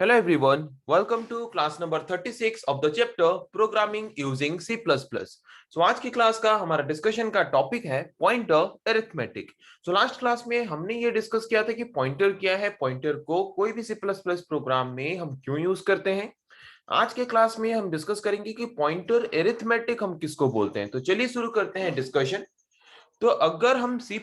Hello everyone, welcome to class number 36 of the chapter Programming using C++. So आज की class का हमारा discussion का टॉपिक है pointer arithmetic. So last class में हमने ये डिस्कस किया था कि पॉइंटर क्या है, पॉइंटर को कोई भी C++ प्रोग्राम में हम क्यों यूज करते हैं। आज के क्लास में हम डिस्कस करेंगे कि पॉइंटर अरिथमेटिक हम किसको बोलते हैं। तो चलिए शुरू करते हैं डिस्कशन। तो अगर हम C++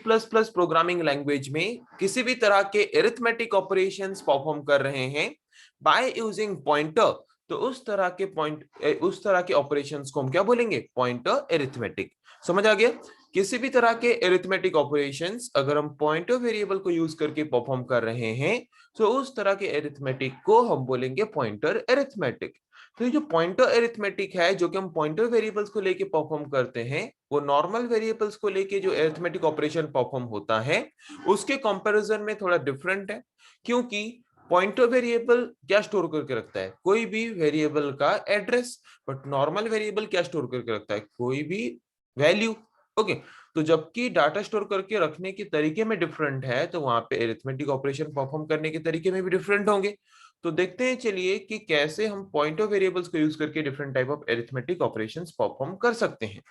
प्रोग्रामिंग लैंग्वेज में किसी भी तरह के अरिथमेटिक ऑपरेशंस परफॉर्म कर रहे हैं बाय यूजिंग पॉइंटर, तो उस तरह के ऑपरेशंस को हम क्या बोलेंगे? Pointer arithmetic. समझ आ गया? किसी भी तरह के अरिथमेटिक ऑपरेशंस अगर हम पॉइंटर वेरिएबल को यूज करके परफॉर्म कर रहे हैं तो उस तरह के अरिथमेटिक को हम बोलेंगे पॉइंटर अरिथमेटिक। तो ये जो पॉइंटर अरिथमेटिक है जो कि हम पॉइंटर वेरिएबल्स को लेके परफॉर्म करते हैं, वो नॉर्मल वेरिएबल्स को लेके जो अरिथमेटिक ऑपरेशन परफॉर्म होता है उसके कंपैरिजन में थोड़ा डिफरेंट है। क्योंकि पॉइंटर वेरिएबल क्या स्टोर करके रखता है? कोई भी वेरिएबल का एड्रेस। बट नॉर्मल वेरिएबल क्या स्टोर करके रखता है? कोई भी वैल्यू। ओके। तो जबकि डाटा स्टोर करके रखने के तरीके में डिफरेंट है, तो वहां पे अरिथमेटिक ऑपरेशन परफॉर्म करने के तरीके में भी डिफरेंट होंगे। तो देखते हैं चलिए कि कैसे हम पॉइंटर वेरिएबल्स को यूज करके different type of arithmetic operations perform कर सकते हैं।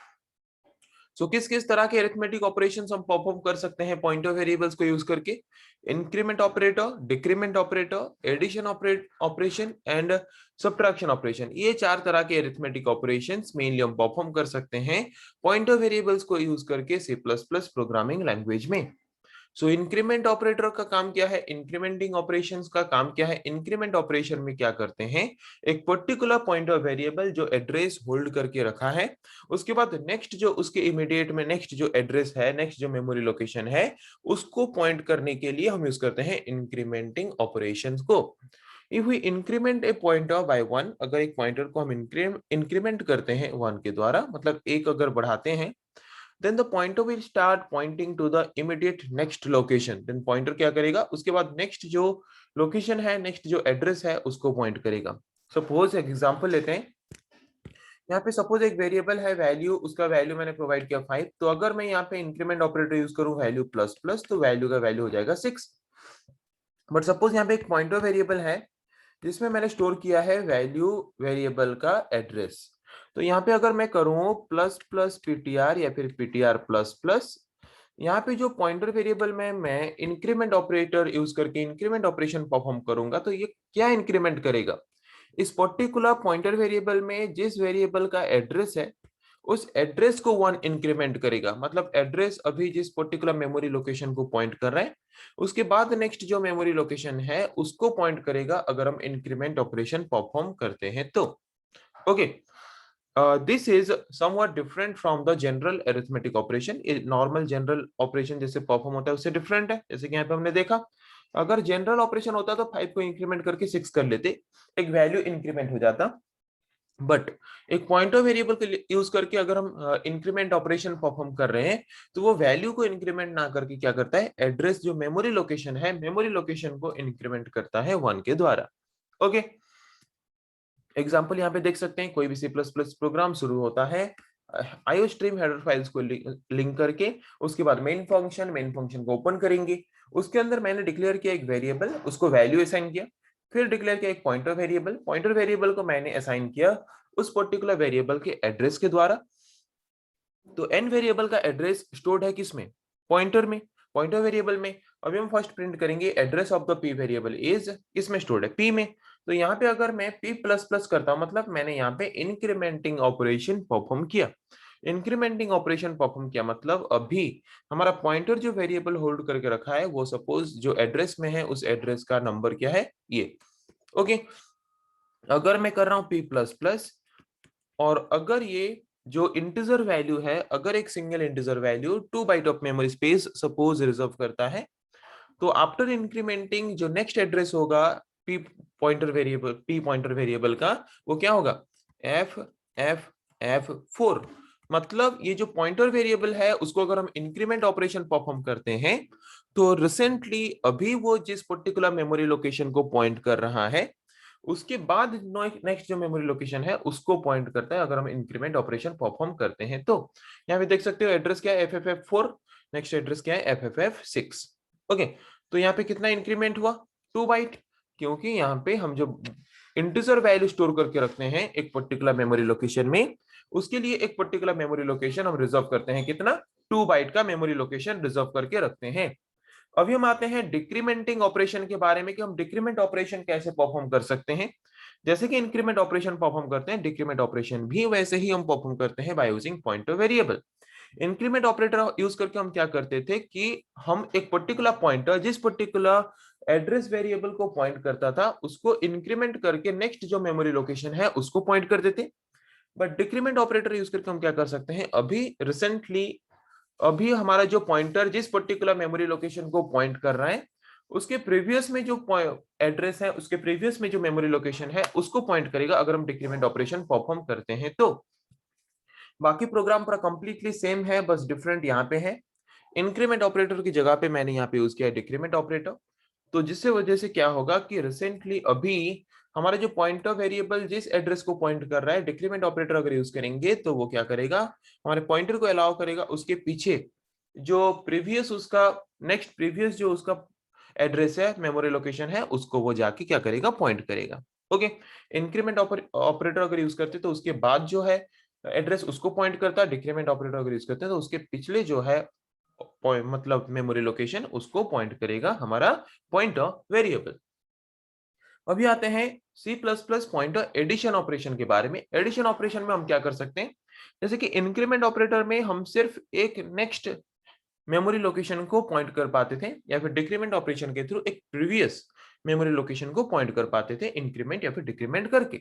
सो किस किस तरह के अरिथमेटिक ऑपरेशंस हम परफॉर्म कर सकते हैं पॉइंटर वेरिएबल्स को यूज करके? Increment operator, decrement operator, addition operation and subtraction operation. ये चार तरह के अरिथमेटिक ऑपरेशंस मेनली हम परफॉर्म कर सकते हैं पॉइंटर वेरिएबल्स को यूज करके C++ प्रोग्रामिंग लैंग्वेज में। सो इंक्रीमेंट ऑपरेटर का काम क्या है? इंक्रीमेंटिंग ऑपरेशंस का काम क्या है? इंक्रीमेंट ऑपरेशन में क्या करते हैं, एक पर्टिकुलर पॉइंटर वेरिएबल जो एड्रेस होल्ड करके रखा है, उसके बाद नेक्स्ट जो उसके इमीडिएट में नेक्स्ट जो एड्रेस है, नेक्स्ट जो मेमोरी लोकेशन है, उसको पॉइंट करने के लिए हम यूज करते हैं इंक्रीमेंटिंग ऑपरेशंस को। If we increment a pointer by one, अगर एक पॉइंटर को हम इंक्रीमेंट करते हैं वन के द्वारा, मतलब एक अगर बढ़ाते हैं, then the pointer will start pointing to the immediate next location। then pointer क्या करेगा? उसके बाद next जो location है, next जो address है, उसको point करेगा। सपोज एग्जांपल लेते हैं। यहाँ पे सपोज एक वेरिएबल है वैल्यू, उसका वैल्यू मैंने प्रोवाइड किया 5। तो अगर मैं यहाँ पे इंक्रीमेंट ऑपरेटर यूज करूँ वैल्यू प्लस प्लस, तो वैल्यू का वैल्यू हो जाएगा 6। बट सपोज यहाँ पे एक पॉइंटर वेरिएबल है जिसमें मैंने स्टोर किया है वैल्यू वेरिएबल का एड्रेस। तो यहाँ पे अगर मैं करूँ प्लस प्लस पीटीआर या फिर पीटीआर प्लस प्लस, यहाँ पे जो पॉइंटर वेरिएबल में मैं इंक्रीमेंट ऑपरेटर यूज करके इंक्रीमेंट ऑपरेशन परफॉर्म करूंगा, तो ये क्या इंक्रीमेंट करेगा? इस पर्टिकुलर पॉइंटर वेरिएबल में जिस वेरिएबल का एड्रेस है, उस एड्रेस को वन इंक्रीमेंट करेगा। मतलब एड्रेस अभी जिस पर्टिकुलर मेमोरी लोकेशन को पॉइंट कर रहे हैं, उसके बाद नेक्स्ट जो मेमोरी लोकेशन है उसको पॉइंट करेगा अगर हम इंक्रीमेंट ऑपरेशन परफॉर्म करते हैं तो। Okay. This is somewhat different from the general arithmetic operation. Normal general operation जैसे परफॉर्म होता है उससे डिफरेंट है। जैसे कि यहाँ पे हमने देखा, अगर जनरल ऑपरेशन होता तो 5 को इंक्रीमेंट करके 6 कर लेते, एक वैल्यू इंक्रीमेंट हो जाता। बट एक पॉइंटर वेरिएबल को यूज करके अगर हम इंक्रीमेंट ऑपरेशन परफॉर्म कर रहे हैं, तो वो वैल्यू को इंक्रीमेंट ना करके क्या करता है, एड्रेस जो मेमोरी लोकेशन है, मेमोरी लोकेशन को इंक्रीमेंट करता है वन के द्वारा। ओके। एग्जाम्पल यहाँ पे देख सकते हैं, कोई भी C++ प्रोग्राम शुरू होता है आईओस्ट्रीम हेडर फाइल्स को लिंक करके, उसके बाद मेन फंक्शन को ओपन करेंगे। उसके अंदर मैंने डिक्लेयर किया एक वेरिएबल, उसको वैल्यू असाइन किया। फिर डिक्लेयर किया एक पॉइंटर वेरिएबल को मैंने असाइन किया उस पर्टिकुलर वेरिएबल के एड्रेस के द्वारा। तो एन वेरिएबल का एड्रेस स्टोर्ड है किसमें? पॉइंटर में, पॉइंटर वेरिएबल में। अभी हम फर्स्ट प्रिंट करेंगे address of the P variable is किसमें स्टोर्ड है? पी में। तो यहाँ पे अगर मैं p प्लस प्लस करता हूं, मतलब मैंने यहाँ पे इंक्रीमेंटिंग ऑपरेशन परफॉर्म किया। इंक्रीमेंटिंग ऑपरेशन परफॉर्म किया मतलब अभी हमारा पॉइंटर जो वेरिएबल होल्ड करके रखा है, वो सपोज जो एड्रेस में है उस एड्रेस का नंबर क्या है? ये। ओके। अगर मैं कर रहा हूँ p प्लस प्लस, और अगर ये जो इंटीजर वैल्यू है, अगर एक single integer value 2 byte of memory space suppose reserve करता है, तो आफ्टर इंक्रीमेंटिंग जो नेक्स्ट एड्रेस होगा पी पॉइंटर वेरिएबल का, वो क्या होगा? F F F 4। मतलब ये जो पॉइंटर वेरिएबल है उसको अगर हम इंक्रीमेंट ऑपरेशन परफॉर्म करते हैं, तो रिसेंटली अभी वो जिस पर्टिकुलर मेमोरी लोकेशन को पॉइंट कर रहा है, उसके बाद नेक्स्ट जो मेमोरी लोकेशन है उसको पॉइंट करता है अगर हम इंक्रीमेंट ऑपरेशन परफॉर्म करते हैं तो। यहाँ पे देख सकते हो एड्रेस क्या है? FFF4। नेक्स्ट एड्रेस क्या है? FFF6। ओके। तो यहाँ पे कितना इंक्रीमेंट हुआ? 2 बाइट। क्योंकि यहाँ पे हम जो इंटीजर वैल्यू स्टोर करके रखते हैं एक पर्टिकुलर मेमोरी लोकेशन में, उसके लिए एक पर्टिकुलर मेमोरी लोकेशन हम रिजर्व करते हैं। कितना? 2 बाइट का मेमोरी लोकेशन रिजर्व करके रखते हैं। अभी हम आते हैं डिक्रीमेंटिंग ऑपरेशन के बारे में कि हम डिक्रीमेंट ऑपरेशन कैसे परफॉर्म कर सकते हैं। जैसे कि इंक्रीमेंट ऑपरेशन परफॉर्म करते हैं, डिक्रीमेंट ऑपरेशन भी वैसे ही हम परफॉर्म करते हैं by using pointer variable. Increment operator use करके हम क्या करते थे कि हम एक पर्टिकुलर पॉइंटर जिस पर्टिकुलर एड्रेस वेरिएबल को पॉइंट करता था उसको इंक्रीमेंट करके नेक्स्ट जो मेमोरी लोकेशन है उसको पॉइंट कर देते। बट डिक्रीमेंट ऑपरेटर यूज करके हम क्या कर सकते हैं, अभी हमारा जो पॉइंटर जिस पर्टिकुलर मेमोरी लोकेशन को पॉइंट कर रहा है उसके प्रीवियस में जो एड्रेस है, उसके प्रीवियस में जो मेमोरी लोकेशन है उसको पॉइंट करेगा अगर हम डिक्रीमेंट ऑपरेशन परफॉर्म करते हैं तो। बाकी प्रोग्राम पूरा कंप्लीटली सेम है, बस डिफरेंट यहाँ पे है। इंक्रीमेंट ऑपरेटर की जगह पे मैंने यहाँ पे यूज किया है डिक्रीमेंट ऑपरेटर। तो जिससे वजह से क्या होगा कि रिसेंटली अभी हमारा जो पॉइंटर वेरिएबल जिस एड्रेस को पॉइंट कर रहा है, डिक्रीमेंट ऑपरेटर अगर यूज करेंगे तो वो क्या करेगा, हमारे पॉइंटर को अलाउ करेगा उसके पीछे जो प्रीवियस जो उसका एड्रेस है, मेमोरी लोकेशन है, उसको वो जाके क्या करेगा, पॉइंट करेगा। ओके, इंक्रीमेंट ऑपरेटर अगर यूज करते तो उसके बाद जो है एड्रेस उसको पॉइंट करता है, डिक्रीमेंट ऑपरेटर अगर यूज करते हैं तो उसके पिछले जो है मतलब मेमोरी लोकेशन उसको पॉइंट करेगा हमारा पॉइंटर वेरिएबल। अभी आते हैं C++ पॉइंटर एडिशन ऑपरेशन के बारे में। एडिशन ऑपरेशन में हम क्या कर सकते हैं, जैसे कि इंक्रीमेंट ऑपरेटर में हम सिर्फ एक नेक्स्ट मेमोरी लोकेशन को पॉइंट कर पाते थे, या फिर डिक्रीमेंट ऑपरेशन के थ्रू एक प्रीवियस मेमोरी लोकेशन को पॉइंट कर पाते थे इंक्रीमेंट या फिर डिक्रीमेंट करके।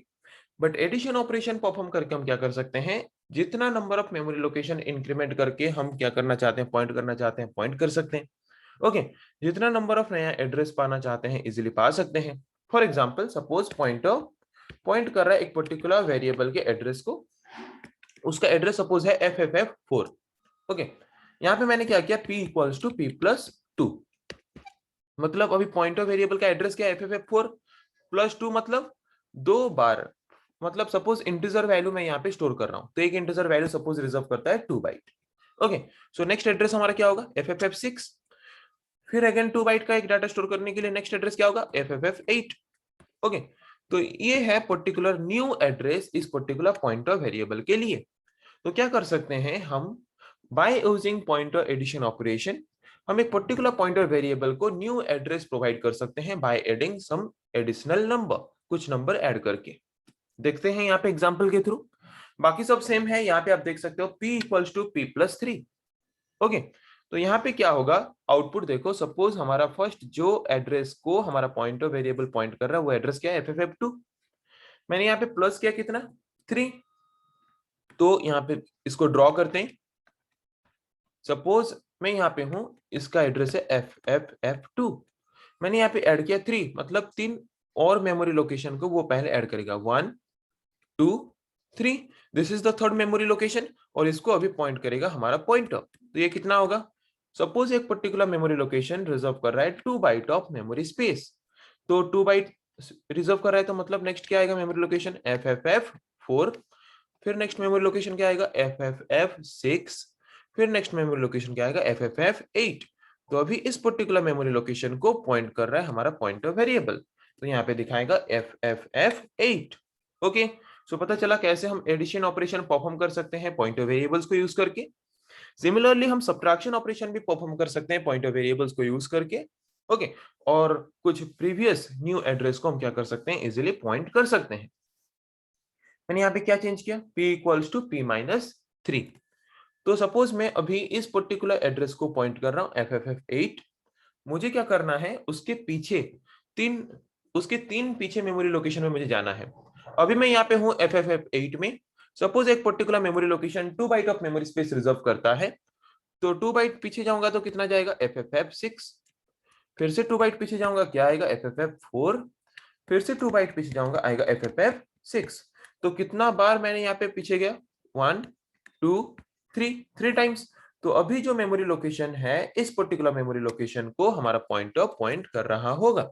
बट एडिशन ऑपरेशन परफॉर्म करके हम क्या कर सकते हैं, जितना number of memory location increment करके हम क्या करना चाहते हैं, पॉइंट करना चाहते हैं, पॉइंट कर सकते हैं। ओके, जितना नंबर ऑफ नया एड्रेस पाना चाहते हैं इजिली पा सकते हैं। For example suppose pointer point कर रहा है एक पर्टिकुलर वेरिएबल के एड्रेस को, उसका एड्रेस सपोज है FFF4। ओके, यहाँ पे मैंने क्या किया, P=P+2, मतलब अभी पॉइंटर वेरिएबल का एड्रेस क्या है, FFF4 + 2, मतलब 2 बार, मतलब सपोज इंटीजर वैल्यू मैं यहाँ पे स्टोर कर रहा हूँ तो एक इंटीजर वैल्यू सपोज रिजर्व करता है 2 byte. Okay, so next address हमारा क्या होगा, FFF6। फिर अगेन 2 बाइट का एक डाटा स्टोर करने के लिए नेक्स्ट एड्रेस क्या होगा, FFF8। ओके, तो ये है पर्टिकुलर न्यू एड्रेस इस पर्टिकुलर पॉइंटर वेरिएबल के लिए। तो क्या कर सकते हैं हम, by using pointer addition operation हम एक पर्टिकुलर पॉइंटर वेरिएबल को न्यू एड्रेस प्रोवाइड कर सकते हैं by adding some additional number, कुछ नंबर ऐड करके। देखते हैं यहाँ पे एग्जांपल के थ्रू, बाकी सब सेम है। यहाँ पे आप देख सकते हो P=P+3। ओके, तो यहाँ पे क्या होगा, आउटपुट देखो, सपोज हमारा फर्स्ट जो एड्रेस को हमारा पॉइंटर वेरिएबल पॉइंट कर रहा है वो एड्रेस क्या है, FFF2। मैंने यहाँ पे प्लस किया कितना, 3। तो यहाँ पे इसको ड्रॉ करते हैं। सपोज मैं यहाँ पे हूं, इसका एड्रेस है FFF2, मैंने यहाँ पे ऐड किया 3, मतलब 3 और मेमोरी लोकेशन को वो पहले ऐड करेगा, 1 2 3, this is the third memory location, और इसको अभी पॉइंट करेगा हमारा पॉइंटर। तो ये कितना होगा, सपोज एक पर्टिकुलर मेमोरी लोकेशन रिजर्व कर रहा है 2 बाइट ऑफ मेमोरी स्पेस, तो 2 बाइट रिजर्व कर रहा है तो मतलब नेक्स्ट क्या आएगा, मेमोरी लोकेशन FFF4। फिर नेक्स्ट मेमोरी लोकेशन क्या आएगा, FFF6। फिर नेक्स्ट मेमोरी लोकेशन क्या आएगा, FFF8। तो अभी इस पर्टिकुलर मेमोरी लोकेशन को पॉइंट कर रहा है हमारा पॉइंटर वेरिएबल, तो यहाँ पे दिखाएगा FFF8। ओके, सो पता चला कैसे हम एडिशन ऑपरेशन परफॉर्म कर सकते हैं पॉइंटर वेरिएबल्स को यूज करके। सिमिलरली हम सब्ट्रैक्शन ऑपरेशन भी परफॉर्म कर सकते हैं पॉइंटर वेरिएबल्स को यूज करके। ओके, और कुछ प्रीवियस न्यू एड्रेस को हम क्या कर सकते हैं, इजिली पॉइंट कर सकते हैं। मैंने यहाँ पे क्या चेंज किया, P=P-3। तो सपोज मैं अभी इस पर्टिकुलर एड्रेस को पॉइंट कर रहा हूँ FFF8। मुझे क्या करना है, उसके तीन पीछे मेमोरी लोकेशन में मुझे जाना है। अभी मैं यहाँ पे हूँ FFF8 में। सपोज एक particular memory location 2 byte of memory space reserve करता है, तो 2 बाइट पीछे जाऊंगा तो कितना जाएगा, FFF6। फिर से 2 बाइट पीछे जाऊंगा, क्या आएगा, FFF4। फिर से 2 बाइट पीछे जाऊंगा, आएगा FFF6। तो कितना बार मैंने यहाँ पे पीछे गया, 1 2 3 टाइम्स। तो अभी जो मेमोरी लोकेशन है इस पर्टिकुलर मेमोरी लोकेशन को हमारा पॉइंटर पॉइंट कर रहा होगा।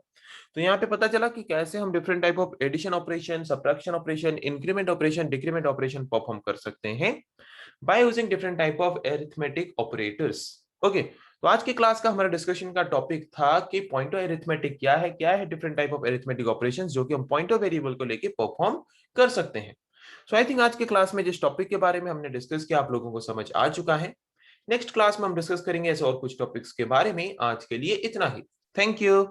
तो यहाँ पे पता चला कि कैसे हम different type of addition operation, subtraction operation, increment operation, decrement operation perform कर सकते हैं by using different type of arithmetic operators. Okay, तो आज की क्लास का हमारा डिस्कशन का टॉपिक था कि पॉइंट ऑफ अरिथमेटिक क्या है different type of arithmetic operations जो कि हम पॉइंट ऑफ वेरिएबल को लेके परफॉर्म कर सकते हैं। सो आई थिंक आज के क्लास में जिस टॉपिक के बारे में हमने डिस्कस किया आप लोगों को समझ आ चुका है। नेक्स्ट क्लास में हम डिस्कस करेंगे ऐसे और कुछ टॉपिक्स के बारे में। आज के लिए इतना ही। Thank you.